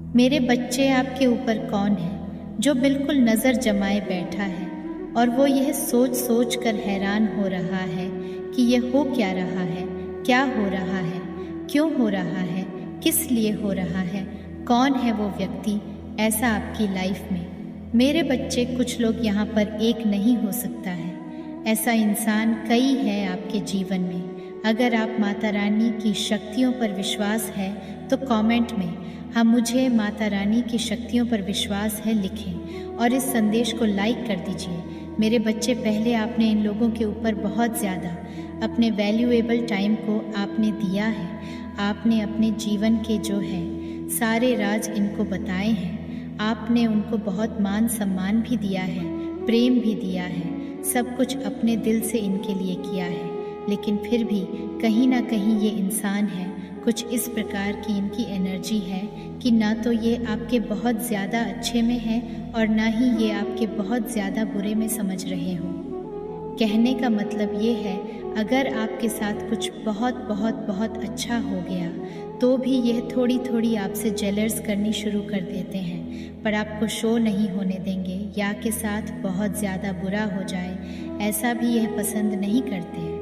मेरे बच्चे आपके ऊपर कौन है जो बिल्कुल नज़र जमाए बैठा है और वो यह सोच सोच कर हैरान हो रहा है कि यह हो क्या रहा है, क्या हो रहा है, क्यों हो रहा है, किस लिए हो रहा है, कौन है वो व्यक्ति ऐसा आपकी लाइफ में। मेरे बच्चे, कुछ लोग यहाँ पर एक नहीं हो सकता है, ऐसा इंसान कई है आपके जीवन में। अगर आप माता रानी की शक्तियों पर विश्वास है तो कमेंट में हम मुझे माता रानी की शक्तियों पर विश्वास है लिखें और इस संदेश को लाइक कर दीजिए। मेरे बच्चे, पहले आपने इन लोगों के ऊपर बहुत ज़्यादा अपने वैल्यूएबल टाइम को आपने दिया है। आपने अपने जीवन के जो है सारे राज इनको बताए हैं। आपने उनको बहुत मान सम्मान भी दिया है, प्रेम भी दिया है, सब कुछ अपने दिल से इनके लिए किया है। लेकिन फिर भी कहीं ना कहीं ये इंसान है, कुछ इस प्रकार की इनकी एनर्जी है कि ना तो ये आपके बहुत ज़्यादा अच्छे में है और ना ही ये आपके बहुत ज़्यादा बुरे में समझ रहे हो। कहने का मतलब ये है, अगर आपके साथ कुछ बहुत बहुत बहुत अच्छा हो गया तो भी यह थोड़ी थोड़ी आपसे जेलर्स करनी शुरू कर देते हैं, पर आपको शो नहीं होने देंगे या के साथ बहुत ज़्यादा बुरा हो जाए ऐसा भी यह पसंद नहीं करते हैं।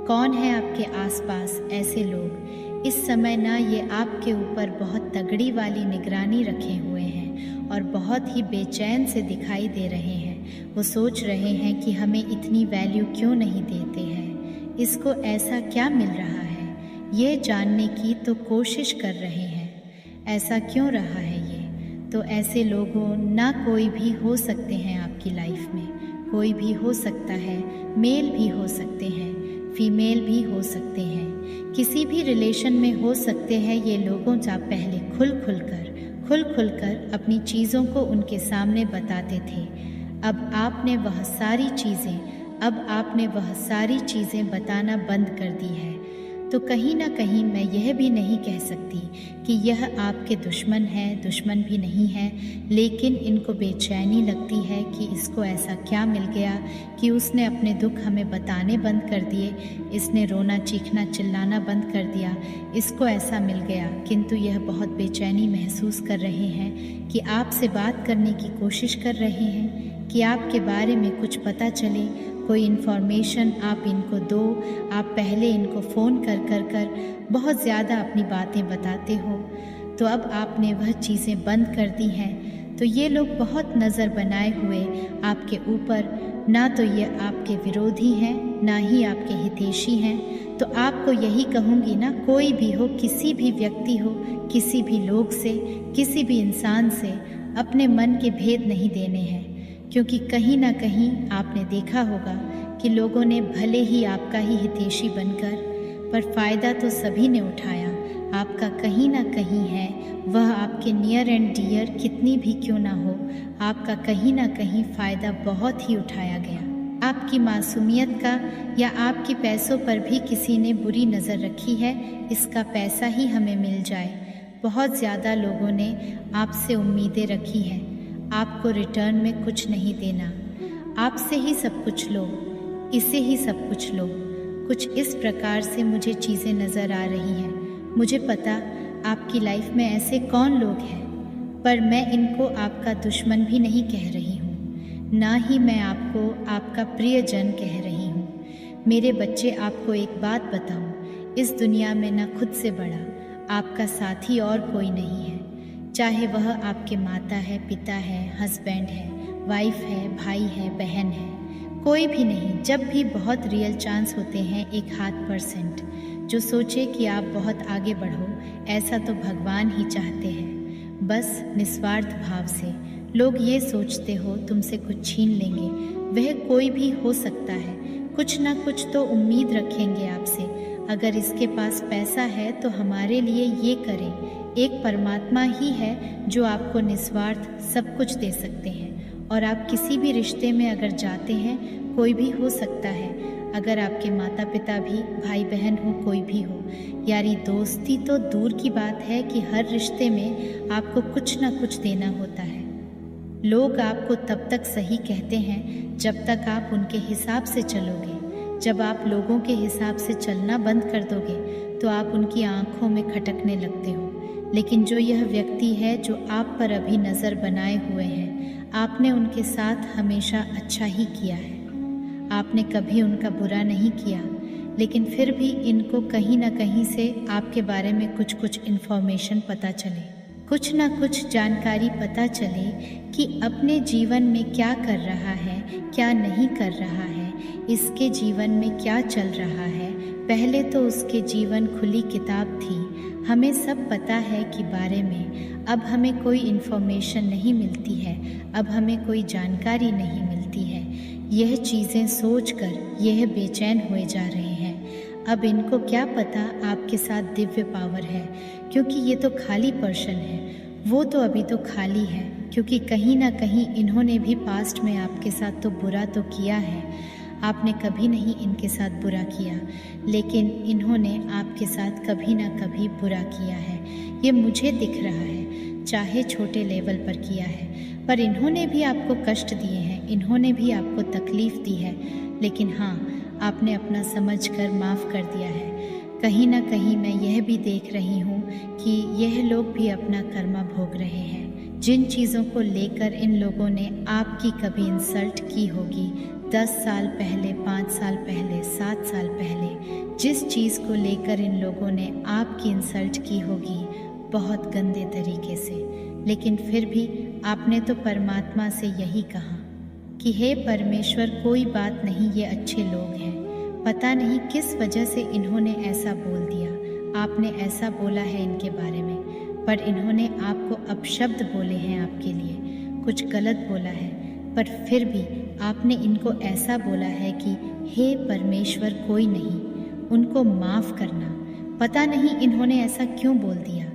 कौन है आपके आसपास ऐसे लोग इस समय ना ये आपके ऊपर बहुत तगड़ी वाली निगरानी रखे हुए हैं और बहुत ही बेचैन से दिखाई दे रहे हैं। वो सोच रहे हैं कि हमें इतनी वैल्यू क्यों नहीं देते हैं, इसको ऐसा क्या मिल रहा है, ये जानने की तो कोशिश कर रहे हैं ऐसा क्यों रहा है ये। तो ऐसे लोगों ना कोई भी हो सकते हैं आपकी लाइफ में, कोई भी हो सकता है, मेल भी हो सकते हैं, फीमेल भी हो सकते हैं, किसी भी रिलेशन में हो सकते हैं ये लोगों। जब पहले खुल कर अपनी चीज़ों को उनके सामने बताते थे, अब आपने वह सारी चीज़ें बताना बंद कर दी है। तो कहीं ना कहीं मैं यह भी नहीं कह सकती कि यह आपके दुश्मन है, दुश्मन भी नहीं है, लेकिन इनको बेचैनी लगती है कि इसको ऐसा क्या मिल गया कि उसने अपने दुख हमें बताने बंद कर दिए, इसने रोना चीखना चिल्लाना बंद कर दिया, इसको ऐसा मिल गया। किंतु यह बहुत बेचैनी महसूस कर रहे हैं कि आपसे बात करने की कोशिश कर रहे हैं कि आपके बारे में कुछ पता चले, कोई इन्फॉर्मेशन आप इनको दो। आप पहले इनको फ़ोन कर बहुत ज़्यादा अपनी बातें बताते हो, तो अब आपने वह चीज़ें बंद कर दी हैं। तो ये लोग बहुत नज़र बनाए हुए आपके ऊपर, ना तो ये आपके विरोधी हैं ना ही आपके हितैषी हैं। तो आपको यही कहूँगी ना, कोई भी हो, किसी भी व्यक्ति हो, किसी भी लोग से, किसी भी इंसान से अपने मन के भेद नहीं देने हैं, क्योंकि कहीं ना कहीं आपने देखा होगा कि लोगों ने भले ही आपका ही हितैषी बनकर, पर फ़ायदा तो सभी ने उठाया। आपका कहीं ना कहीं है, वह आपके नियर एंड डियर कितनी भी क्यों ना हो, आपका कहीं ना कहीं फ़ायदा बहुत ही उठाया गया। आपकी मासूमियत का या आपके पैसों पर भी किसी ने बुरी नज़र रखी है, इसका पैसा ही हमें मिल जाए। बहुत ज़्यादा लोगों ने आपसे उम्मीदें रखी हैं, आपको रिटर्न में कुछ नहीं देना, आपसे ही सब कुछ लो, इसे ही सब कुछ लो। कुछ इस प्रकार से मुझे चीज़ें नज़र आ रही हैं। मुझे पता आपकी लाइफ में ऐसे कौन लोग हैं, पर मैं इनको आपका दुश्मन भी नहीं कह रही हूँ, ना ही मैं आपको आपका प्रियजन कह रही हूँ। मेरे बच्चे, आपको एक बात बताऊँ, इस दुनिया में ना खुद से बड़ा आपका साथी और कोई नहीं है, चाहे वह आपके माता है, पिता है, हस्बैंड है, वाइफ है, भाई है, बहन है, कोई भी नहीं। जब भी बहुत रियल चांस होते हैं 1% जो सोचे कि आप बहुत आगे बढ़ो, ऐसा तो भगवान ही चाहते हैं। बस निस्वार्थ भाव से लोग ये सोचते हो तुमसे कुछ छीन लेंगे, वह कोई भी हो सकता है, कुछ ना कुछ तो उम्मीद रखेंगे आपसे। अगर इसके पास पैसा है तो हमारे लिए ये करें। एक परमात्मा ही है जो आपको निस्वार्थ सब कुछ दे सकते हैं। और आप किसी भी रिश्ते में अगर जाते हैं, कोई भी हो सकता है, अगर आपके माता पिता भी, भाई बहन हो, कोई भी हो, यारी दोस्ती तो दूर की बात है कि हर रिश्ते में आपको कुछ ना कुछ देना होता है। लोग आपको तब तक सही कहते हैं जब तक आप उनके हिसाब से चलोगे। जब आप लोगों के हिसाब से चलना बंद कर दोगे तो आप उनकी आंखों में खटकने लगते हो। लेकिन जो यह व्यक्ति है जो आप पर अभी नज़र बनाए हुए हैं, आपने उनके साथ हमेशा अच्छा ही किया है। आपने कभी उनका बुरा नहीं किया, लेकिन फिर भी इनको कहीं ना कहीं से आपके बारे में कुछ इन्फॉर्मेशन पता चले, कुछ ना कुछ जानकारी पता चले कि अपने जीवन में क्या कर रहा है, क्या नहीं कर रहा है, इसके जीवन में क्या चल रहा है। पहले तो उसके जीवन खुली किताब थी, हमें सब पता है कि बारे में। अब हमें कोई इन्फॉर्मेशन नहीं मिलती है, अब हमें कोई जानकारी नहीं मिलती है। यह चीज़ें सोचकर यह बेचैन हुए जा रहे हैं। अब इनको क्या पता आपके साथ दिव्य पावर है, क्योंकि ये तो खाली पर्सन है। वो तो अभी तो खाली है, क्योंकि कहीं ना कहीं इन्होंने भी पास्ट में आपके साथ तो बुरा तो किया है। आपने कभी नहीं इनके साथ बुरा किया, लेकिन इन्होंने आपके साथ कभी ना कभी बुरा किया है। ये मुझे दिख रहा है, चाहे छोटे लेवल पर किया है, पर इन्होंने भी आपको कष्ट दिए हैं, इन्होंने भी आपको तकलीफ़ दी है। लेकिन हाँ, आपने अपना समझकर माफ़ कर दिया है। कहीं ना कहीं मैं यह भी देख रही हूँ कि यह लोग भी अपना कर्मा भोग रहे हैं। जिन चीज़ों को लेकर इन लोगों ने आपकी कभी इंसल्ट की होगी, 10 साल पहले, 5 साल पहले, 7 साल पहले, जिस चीज़ को लेकर इन लोगों ने आपकी इंसल्ट की होगी बहुत गंदे तरीके से, लेकिन फिर भी आपने तो परमात्मा से यही कहा कि हे परमेश्वर, कोई बात नहीं, ये अच्छे लोग हैं। पता नहीं किस वजह से इन्होंने ऐसा बोल दिया, आपने ऐसा बोला है इनके बारे में, पर इन्होंने आपको अपशब्द बोले हैं, आपके लिए कुछ गलत बोला है, पर फिर भी आपने इनको ऐसा बोला है कि हे परमेश्वर, कोई नहीं, उनको माफ़ करना। पता नहीं इन्होंने ऐसा क्यों बोल दिया,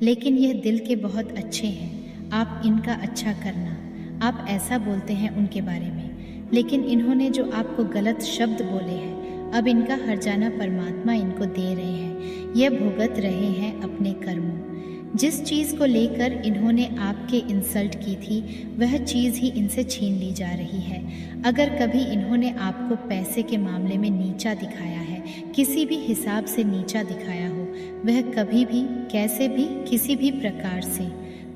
लेकिन यह दिल के बहुत अच्छे हैं, आप इनका अच्छा करना। आप ऐसा बोलते हैं उनके बारे में, लेकिन इन्होंने जो आपको गलत शब्द बोले हैं, अब इनका हर्जाना परमात्मा इनको दे रहे हैं। यह भुगत रहे हैं अपने कर्मों। जिस चीज़ को लेकर इन्होंने आपके इंसल्ट की थी, वह चीज़ ही इनसे छीन ली जा रही है। अगर कभी इन्होंने आपको पैसे के मामले में नीचा दिखाया है, किसी भी हिसाब से नीचा दिखाया हो, वह कभी भी, कैसे भी, किसी भी प्रकार से,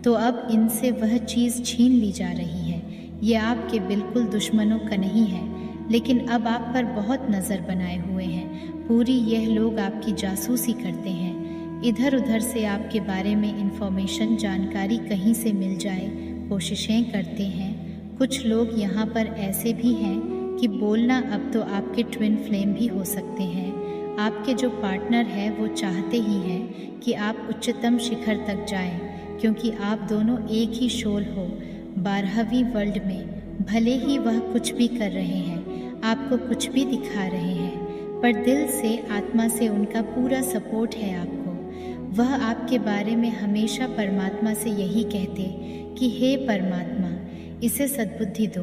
तो अब इनसे वह चीज़ छीन ली जा रही है। ये आपके बिल्कुल दुश्मनों का नहीं है, लेकिन अब आप पर बहुत नज़र बनाए हुए हैं। पूरी यह लोग आपकी जासूसी करते हैं, इधर उधर से आपके बारे में इंफॉर्मेशन, जानकारी कहीं से मिल जाए, कोशिशें करते हैं। कुछ लोग यहाँ पर ऐसे भी हैं कि बोलना अब तो आपके ट्विन फ्लेम भी हो सकते हैं। आपके जो पार्टनर है वो चाहते ही हैं कि आप उच्चतम शिखर तक जाएं, क्योंकि आप दोनों एक ही शोल हो। 12वीं वर्ल्ड में भले ही वह कुछ भी कर रहे हैं, आपको कुछ भी दिखा रहे हैं, पर दिल से, आत्मा से उनका पूरा सपोर्ट है आपको। वह आपके बारे में हमेशा परमात्मा से यही कहते कि हे परमात्मा, इसे सद्बुद्धि दो,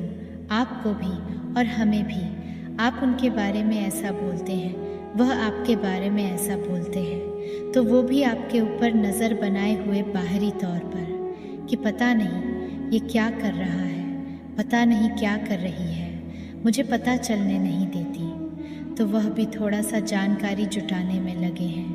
आपको भी और हमें भी। आप उनके बारे में ऐसा बोलते हैं, वह आपके बारे में ऐसा बोलते हैं, तो वो भी आपके ऊपर नज़र बनाए हुए बाहरी तौर पर कि पता नहीं ये क्या कर रहा है, पता नहीं क्या कर रही है, मुझे पता चलने नहीं देती, तो वह भी थोड़ा सा जानकारी जुटाने में लगे हैं।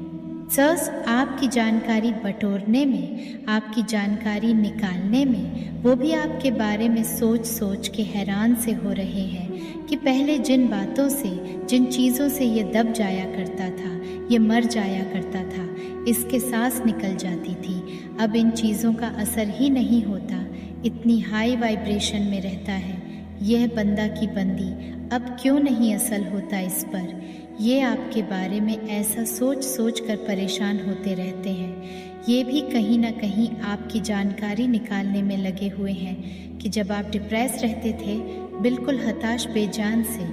सर्स, आपकी जानकारी बटोरने में, आपकी जानकारी निकालने में, वो भी आपके बारे में सोच सोच के हैरान से हो रहे हैं कि पहले जिन बातों से, जिन चीज़ों से ये दब जाया करता था, ये मर जाया करता था, इसके सांस निकल जाती थी, अब इन चीज़ों का असर ही नहीं होता, इतनी हाई वाइब्रेशन में रहता है। यह बंदा की बंदी अब क्यों नहीं असल होता इस पर, ये आपके बारे में ऐसा सोच सोच कर परेशान होते रहते हैं। ये भी कहीं ना कहीं आपकी जानकारी निकालने में लगे हुए हैं कि जब आप डिप्रेस रहते थे, बिल्कुल हताश बेजान से,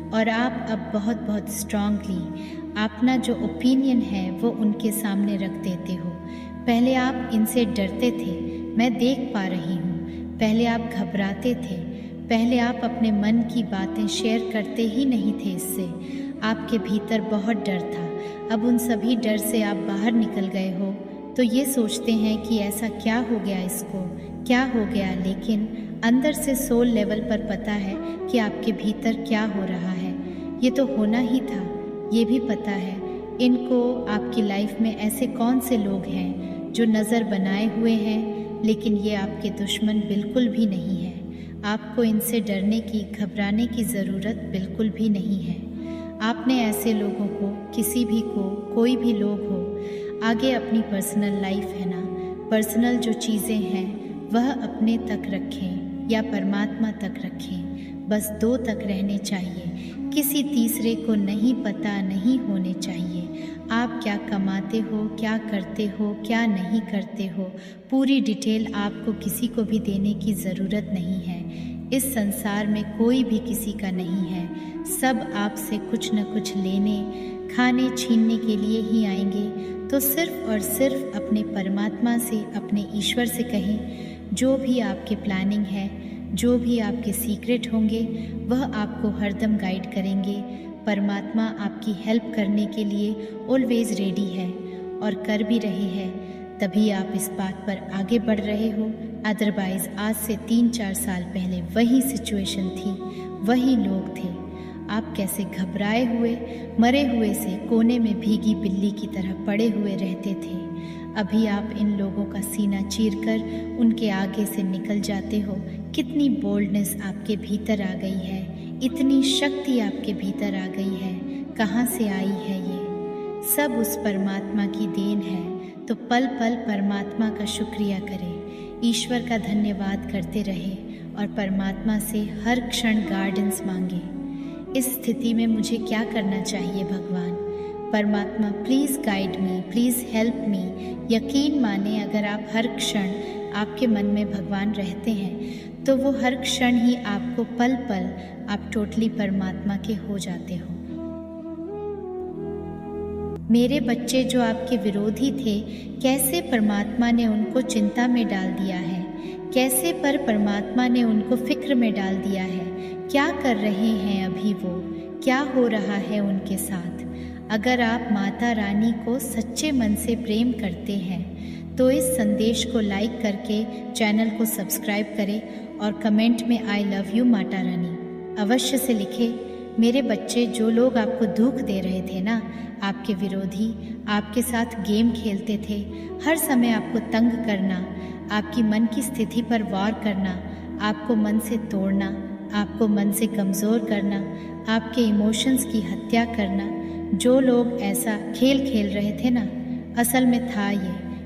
और आप अब बहुत बहुत स्ट्रांगली अपना जो ओपिनियन है वो उनके सामने रख देते हो। पहले आप इनसे डरते थे, मैं देख पा रही हूँ। पहले आप घबराते थे, पहले आप अपने मन की बातें शेयर करते ही नहीं थे इससे। आपके भीतर बहुत डर था। अब उन सभी डर से आप बाहर निकल गए हो, तो ये सोचते हैं कि ऐसा क्या हो गया, इसको क्या हो गया, लेकिन अंदर से सोल लेवल पर पता है कि आपके भीतर क्या हो रहा है। ये तो होना ही था, ये भी पता है। इनको आपकी लाइफ में ऐसे कौन से लोग हैं जो नज़र बनाए हुए हैं, लेकिन ये आपके दुश्मन बिल्कुल भी नहीं है। आपको इनसे डरने की, घबराने की ज़रूरत बिल्कुल भी नहीं है। आपने ऐसे लोगों को, किसी भी को, कोई भी लोग हो, आगे अपनी पर्सनल लाइफ है ना, पर्सनल जो चीज़ें हैं वह अपने तक रखें या परमात्मा तक रखें। बस 2 तक रहने चाहिए, किसी तीसरे को नहीं पता नहीं होने चाहिए। आप क्या कमाते हो, क्या करते हो, क्या नहीं करते हो, पूरी डिटेल आपको किसी को भी देने की ज़रूरत नहीं है। इस संसार में कोई भी किसी का नहीं है। सब आपसे कुछ न कुछ लेने, खाने, छीनने के लिए ही आएंगे। तो सिर्फ और सिर्फ अपने परमात्मा से, अपने ईश्वर से कहें, जो भी आपके प्लानिंग है, जो भी आपके सीक्रेट होंगे, वह आपको हरदम गाइड करेंगे। परमात्मा आपकी हेल्प करने के लिए ऑलवेज रेडी है और कर भी रहे हैं, तभी आप इस बात पर आगे बढ़ रहे हो। अदरवाइज़ आज से 3-4 साल पहले वही सिचुएशन थी, वही लोग थे। आप कैसे घबराए हुए, मरे हुए से कोने में भीगी बिल्ली की तरह पड़े हुए रहते थे। अभी आप इन लोगों का सीना चीरकर उनके आगे से निकल जाते हो। कितनी बोल्डनेस आपके भीतर आ गई है, इतनी शक्ति आपके भीतर आ गई है। कहाँ से आई है ये? सब उस परमात्मा की देन है। तो पल पल परमात्मा का शुक्रिया करें, ईश्वर का धन्यवाद करते रहे और परमात्मा से हर क्षण गाइडेंस मांगे। इस स्थिति में मुझे क्या करना चाहिए भगवान? परमात्मा please guide me, please help me. यकीन माने, अगर आप हर क्षण आपके मन में भगवान रहते हैं तो वो हर क्षण ही आपको पल पल आप टोटली परमात्मा के हो जाते हो। मेरे बच्चे जो आपके विरोधी थे, कैसे परमात्मा ने उनको चिंता में डाल दिया है, कैसे पर परमात्मा ने उनको फिक्र में डाल दिया है। क्या कर रहे हैं अभी वो, क्या हो रहा है उनके साथ? अगर आप माता रानी को सच्चे मन से प्रेम करते हैं तो इस संदेश को लाइक करके चैनल को सब्सक्राइब करें और कमेंट में I love you Mata Rani अवश्य से लिखें। मेरे बच्चे, जो लोग आपको दुख दे रहे थे ना, आपके विरोधी, आपके साथ गेम खेलते थे, हर समय आपको तंग करना, आपकी मन की स्थिति पर वार करना, आपको मन से तोड़ना, आपको मन से कमज़ोर करना, आपके इमोशंस की हत्या करना, जो लोग ऐसा खेल खेल रहे थे ना, असल में था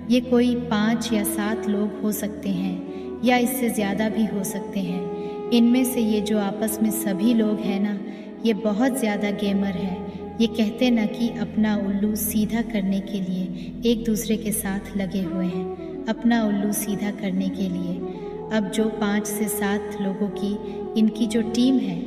ये कोई 5 या 7 लोग हो सकते हैं या इससे ज़्यादा भी हो सकते हैं। इनमें से ये जो आपस में सभी लोग हैं ना, ये बहुत ज़्यादा गेमर है। ये कहते ना कि अपना उल्लू सीधा करने के लिए एक दूसरे के साथ लगे हुए हैं, अपना उल्लू सीधा करने के लिए। अब जो 5 से 7 लोगों की इनकी जो टीम है,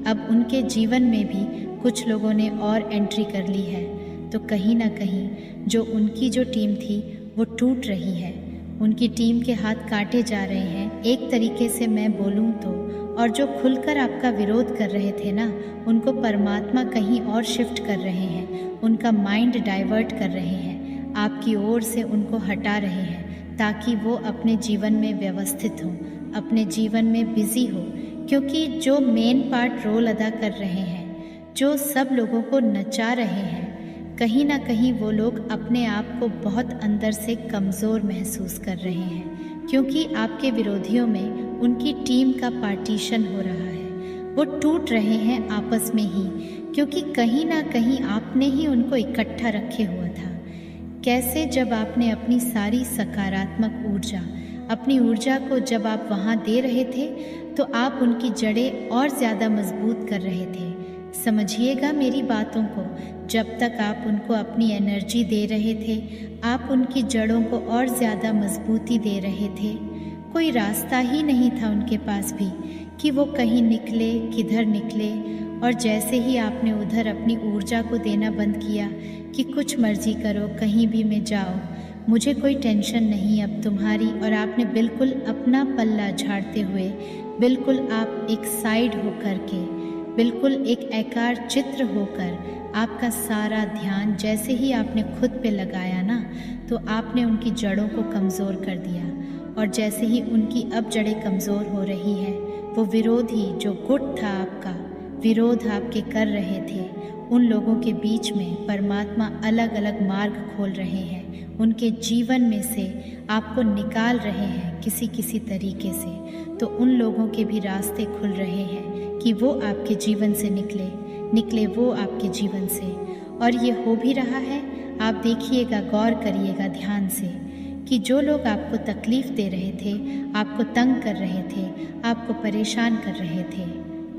अब उनके जीवन में भी कुछ लोगों ने और एंट्री कर ली है। तो कहीं ना कहीं जो उनकी जो टीम थी वो टूट रही है, उनकी टीम के हाथ काटे जा रहे हैं एक तरीके से मैं बोलूँ तो। और जो खुलकर आपका विरोध कर रहे थे ना, उनको परमात्मा कहीं और शिफ्ट कर रहे हैं, उनका माइंड डाइवर्ट कर रहे हैं, आपकी ओर से उनको हटा रहे हैं ताकि वो अपने जीवन में व्यवस्थित हों, अपने जीवन में बिजी हो। क्योंकि जो मेन पार्ट रोल अदा कर रहे हैं, जो सब लोगों को नचा रहे हैं, कहीं ना कहीं वो लोग अपने आप को बहुत अंदर से कमज़ोर महसूस कर रहे हैं, क्योंकि आपके विरोधियों में उनकी टीम का पार्टीशन हो रहा है। वो टूट रहे हैं आपस में ही, क्योंकि कहीं ना कहीं आपने ही उनको इकट्ठा रखे हुआ था। कैसे? जब आपने अपनी सारी सकारात्मक ऊर्जा, अपनी ऊर्जा को जब आप वहाँ दे रहे थे तो आप उनकी जड़ें और ज़्यादा मजबूत कर रहे थे। समझिएगा मेरी बातों को, जब तक आप उनको अपनी एनर्जी दे रहे थे, आप उनकी जड़ों को और ज़्यादा मजबूती दे रहे थे। कोई रास्ता ही नहीं था उनके पास भी कि वो कहीं निकले, किधर निकले। और जैसे ही आपने उधर अपनी ऊर्जा को देना बंद किया कि कुछ मर्जी करो, कहीं भी में जाओ, मुझे कोई टेंशन नहीं अब तुम्हारी, और आपने बिल्कुल अपना पल्ला झाड़ते हुए, बिल्कुल आप एक साइड होकर के, बिल्कुल एक एकार चित्र होकर, आपका सारा ध्यान जैसे ही आपने खुद पे लगाया ना, तो आपने उनकी जड़ों को कमज़ोर कर दिया। और जैसे ही उनकी अब जड़ें कमज़ोर हो रही है, वो विरोधी जो गुट था आपका, विरोध आपके कर रहे थे, उन लोगों के बीच में परमात्मा अलग अलग मार्ग खोल रहे हैं। उनके जीवन में से आपको निकाल रहे हैं किसी किसी तरीके से, तो उन लोगों के भी रास्ते खुल रहे हैं कि वो आपके जीवन से निकले वो आपके जीवन से। और ये हो भी रहा है। आप देखिएगा, गौर करिएगा ध्यान से कि जो लोग आपको तकलीफ़ दे रहे थे, आपको तंग कर रहे थे, आपको परेशान कर रहे थे,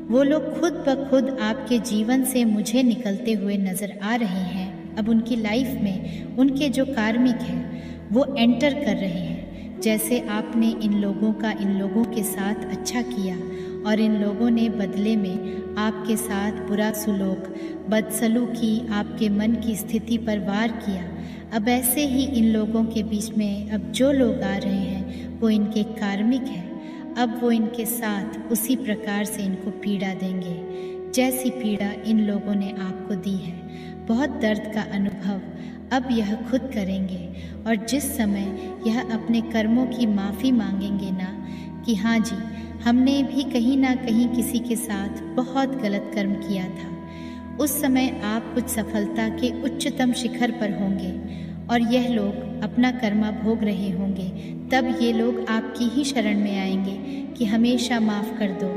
वो लोग खुद ब खुद आपके जीवन से मुझे निकलते हुए नज़र आ रहे हैं। अब उनकी लाइफ में उनके जो कार्मिक हैं वो एंटर कर रहे हैं। जैसे आपने इन लोगों के साथ अच्छा किया और इन लोगों ने बदले में आपके साथ बुरा सुलूक, बदसलूकी, आपके मन की स्थिति पर वार किया। अब ऐसे ही इन लोगों के बीच में अब जो लोग आ रहे हैं वो इनके कार्मिक हैं। अब वो इनके साथ उसी प्रकार से इनको पीड़ा देंगे जैसी पीड़ा इन लोगों ने आपको दी है। बहुत दर्द का अनुभव अब यह खुद करेंगे। और जिस समय यह अपने कर्मों की माफ़ी मांगेंगे ना कि हाँ जी, हमने भी कहीं ना कहीं किसी के साथ बहुत गलत कर्म किया था, उस समय आप कुछ सफलता के उच्चतम शिखर पर होंगे और यह लोग अपना कर्मा भोग रहे होंगे। तब ये लोग आपकी ही शरण में आएंगे कि हमेशा माफ़ कर दो,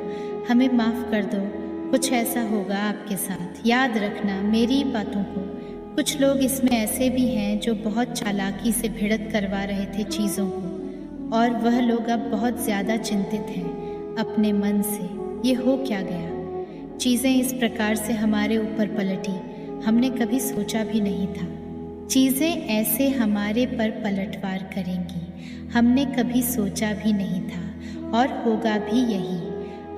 हमें माफ़ कर दो। कुछ ऐसा होगा आपके साथ, याद रखना मेरी बातों को। कुछ लोग इसमें ऐसे भी हैं जो बहुत चालाकी से भिड़त करवा रहे थे चीज़ों को, और वह लोग अब बहुत ज़्यादा चिंतित हैं अपने मन से, ये हो क्या गया। चीज़ें इस प्रकार से हमारे ऊपर पलटी, हमने कभी सोचा भी नहीं था। चीज़ें ऐसे हमारे पर पलटवार करेंगी, हमने कभी सोचा भी नहीं था, और होगा भी यही।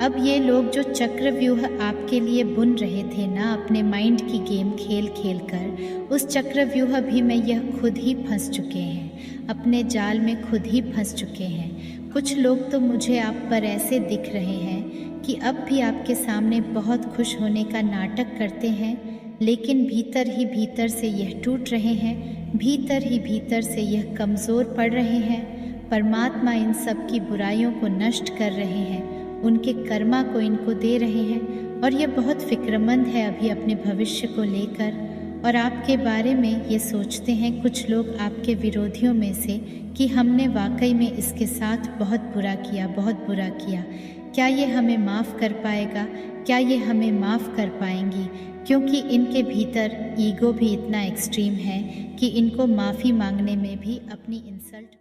अब ये लोग जो चक्रव्यूह आपके लिए बुन रहे थे ना, अपने माइंड की गेम खेल खेल कर, उस चक्रव्यूह भी में यह खुद ही फंस चुके हैं, अपने जाल में खुद ही फंस चुके हैं। कुछ लोग तो मुझे आप पर ऐसे दिख रहे हैं कि अब भी आपके सामने बहुत खुश होने का नाटक करते हैं, लेकिन भीतर ही भीतर से यह टूट रहे हैं, भीतर ही भीतर से यह कमज़ोर पड़ रहे हैं। परमात्मा इन सब की बुराइयों को नष्ट कर रहे हैं, उनके कर्मा को इनको दे रहे हैं, और ये बहुत फिक्रमंद है अभी अपने भविष्य को लेकर। और आपके बारे में ये सोचते हैं कुछ लोग आपके विरोधियों में से कि हमने वाकई में इसके साथ बहुत बुरा किया, बहुत बुरा किया। क्या ये हमें माफ़ कर पाएगा? क्या ये हमें माफ़ कर पाएंगी? क्योंकि इनके भीतर ईगो भी इतना एक्सट्रीम है कि इनको माफ़ी मांगने में भी अपनी इंसल्ट